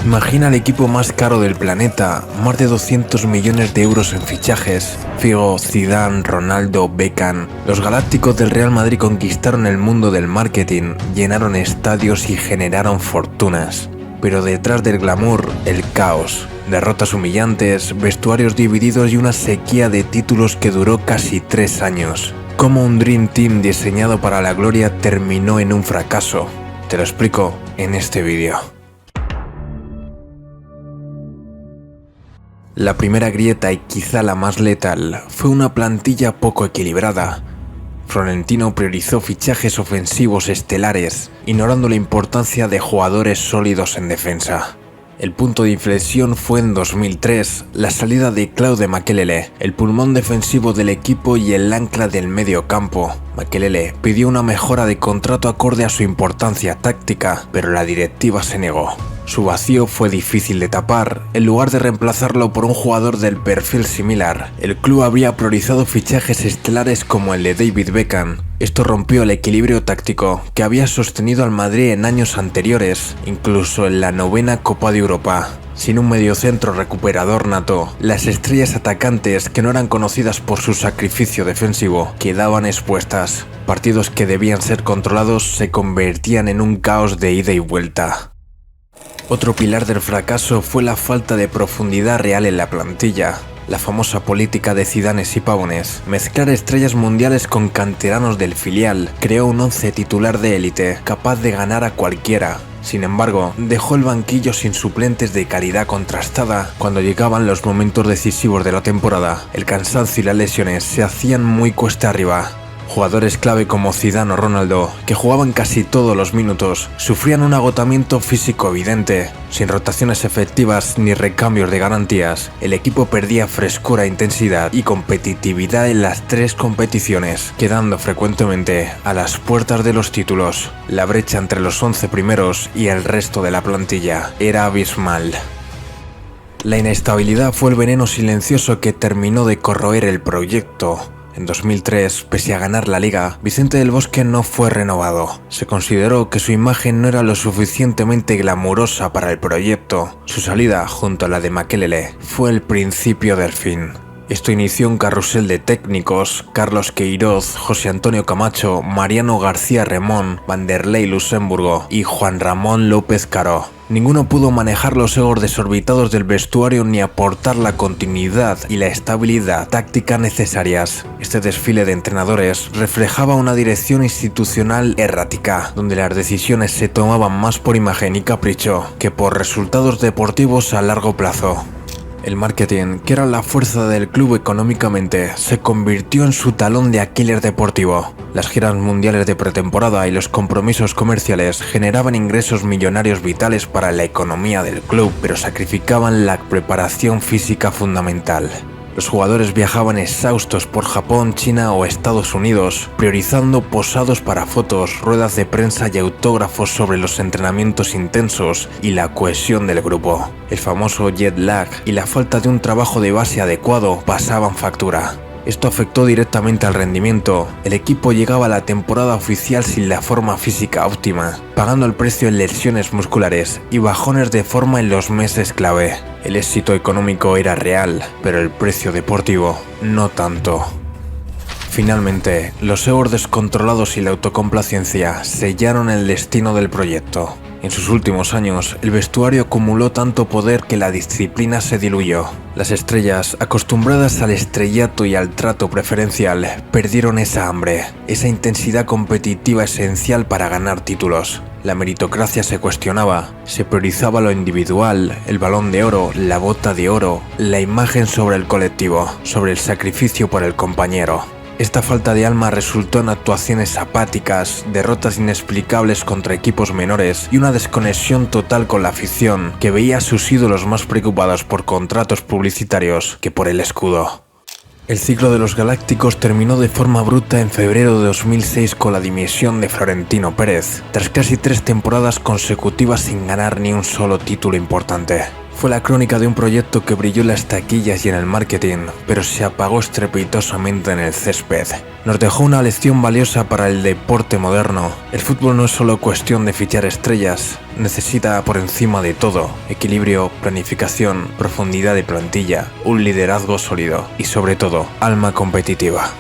Imagina el equipo más caro del planeta, más de 200 millones de euros en fichajes. Figo, Zidane, Ronaldo, Beckham. Los galácticos del Real Madrid conquistaron el mundo del marketing, llenaron estadios y generaron fortunas. Pero detrás del glamour, el caos. Derrotas humillantes, vestuarios divididos y una sequía de títulos que duró casi 3 años. Cómo un Dream Team diseñado para la gloria terminó en un fracaso. Te lo explico en este vídeo. La primera grieta, y quizá la más letal, fue una plantilla poco equilibrada. Florentino priorizó fichajes ofensivos estelares, ignorando la importancia de jugadores sólidos en defensa. El punto de inflexión fue en 2003, la salida de Claude Makelele, el pulmón defensivo del equipo y el ancla del medio campo. Makelele pidió una mejora de contrato acorde a su importancia táctica, pero la directiva se negó. Su vacío fue difícil de tapar. En lugar de reemplazarlo por un jugador del perfil similar, el club habría priorizado fichajes estelares como el de David Beckham. Esto rompió el equilibrio táctico que había sostenido al Madrid en años anteriores, incluso en la 9ª Copa de Europa. Sin un mediocentro recuperador nato, las estrellas atacantes que no eran conocidas por su sacrificio defensivo quedaban expuestas. Partidos que debían ser controlados se convertían en un caos de ida y vuelta. Otro pilar del fracaso fue la falta de profundidad real en la plantilla. La famosa política de Zidanes y Pavones, mezclar estrellas mundiales con canteranos del filial, creó un once titular de élite, capaz de ganar a cualquiera. Sin embargo, dejó el banquillo sin suplentes de calidad contrastada. Cuando llegaban los momentos decisivos de la temporada, el cansancio y las lesiones se hacían muy cuesta arriba. Jugadores clave como Zidane o Ronaldo, que jugaban casi todos los minutos, sufrían un agotamiento físico evidente. Sin rotaciones efectivas ni recambios de garantías, el equipo perdía frescura, intensidad y competitividad en las 3 competiciones, quedando frecuentemente a las puertas de los títulos. La brecha entre los 11 primeros y el resto de la plantilla era abismal. La inestabilidad fue el veneno silencioso que terminó de corroer el proyecto. En 2003, pese a ganar la Liga, Vicente del Bosque no fue renovado. Se consideró que su imagen no era lo suficientemente glamurosa para el proyecto. Su salida, junto a la de Makelele, fue el principio del fin. Esto inició un carrusel de técnicos: Carlos Queiroz, José Antonio Camacho, Mariano García Remón, Vanderlei Luxemburgo y Juan Ramón López Caro. Ninguno pudo manejar los egos desorbitados del vestuario ni aportar la continuidad y la estabilidad táctica necesarias. Este desfile de entrenadores reflejaba una dirección institucional errática, donde las decisiones se tomaban más por imagen y capricho que por resultados deportivos a largo plazo. El marketing, que era la fuerza del club económicamente, se convirtió en su talón de Aquiles deportivo. Las giras mundiales de pretemporada y los compromisos comerciales generaban ingresos millonarios vitales para la economía del club, pero sacrificaban la preparación física fundamental. Los jugadores viajaban exhaustos por Japón, China o Estados Unidos, priorizando posados para fotos, ruedas de prensa y autógrafos sobre los entrenamientos intensos y la cohesión del grupo. El famoso jet lag y la falta de un trabajo de base adecuado pasaban factura. Esto afectó directamente al rendimiento. El equipo llegaba a la temporada oficial sin la forma física óptima, pagando el precio en lesiones musculares y bajones de forma en los meses clave. El éxito económico era real, pero el precio deportivo no tanto. Finalmente, los egos descontrolados y la autocomplacencia sellaron el destino del proyecto. En sus últimos años, el vestuario acumuló tanto poder que la disciplina se diluyó. Las estrellas, acostumbradas al estrellato y al trato preferencial, perdieron esa hambre, esa intensidad competitiva esencial para ganar títulos. La meritocracia se cuestionaba, se priorizaba lo individual, el balón de oro, la bota de oro, la imagen sobre el colectivo, sobre el sacrificio por el compañero. Esta falta de alma resultó en actuaciones apáticas, derrotas inexplicables contra equipos menores y una desconexión total con la afición, que veía a sus ídolos más preocupados por contratos publicitarios que por el escudo. El ciclo de los Galácticos terminó de forma bruta en febrero de 2006 con la dimisión de Florentino Pérez, tras casi 3 temporadas consecutivas sin ganar ni un solo título importante. Fue la crónica de un proyecto que brilló en las taquillas y en el marketing, pero se apagó estrepitosamente en el césped. Nos dejó una lección valiosa para el deporte moderno. El fútbol no es solo cuestión de fichar estrellas, necesita por encima de todo equilibrio, planificación, profundidad de plantilla, un liderazgo sólido y sobre todo, alma competitiva.